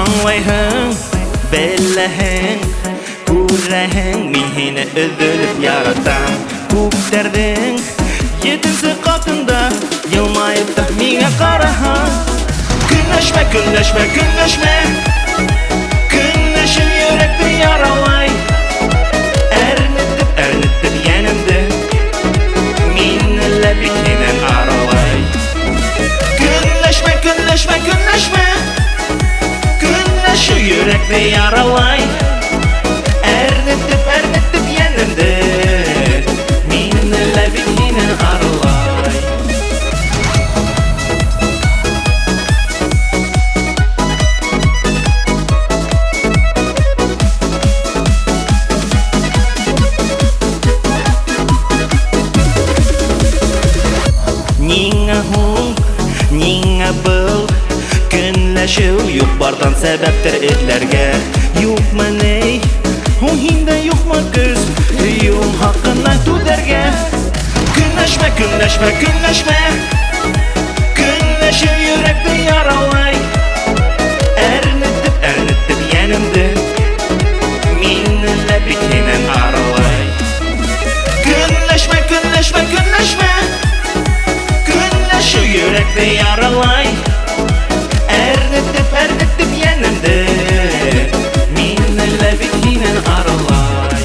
Anlayın, bellehin, kurrehin, mihine üzülüp yaratan Kukderdin, yedinci katında yılmayıp da mine karahan Günleşme, günleşme, günleşme Günleşin yürekli yaralay Ernitip, ernitip yenimdi Minle bikinen aralay Günleşme, günleşme, günleşme Günleşi yürekli yaralay Ernitip, ernitip yenimdi Minle bikinen aralay Ninga hung, ninga bıl Günleşiu yok bardan sebeptir etlerge Yok maney, huyinde yok ma göz Yok hakkından tuderge Günleşme, günleşme, günleşme Günleşiu yürekli yaralay Ernitip, ernitip yenimdi Minle bikinen aralay Günleşme, günleşme, günleşme Şu yürekli yaralay Ernitip, ernitip yenimdi Minle bikinen aralay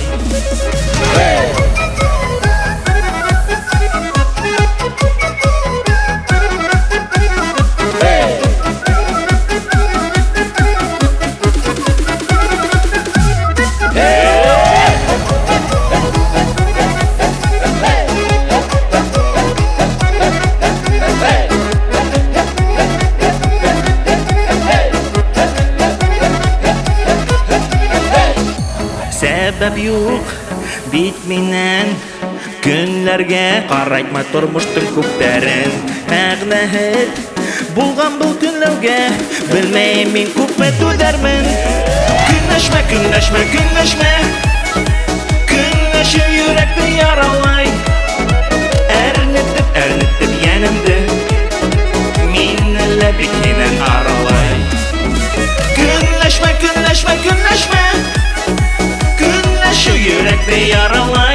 Sebep yok bitminen Günlerge qaraytma turmuştun kupların Məğnəhət bulğan bu günlərge Bilməyim min kupə tüdərmin Günləşmə, günləşmə, günləşmə Günləşi yürekli yaralay Ernitip, ernitip yenimdi Minlə bikinen aralay Günləşmə, günləşmə, günləşmə Şu yürekli yaralay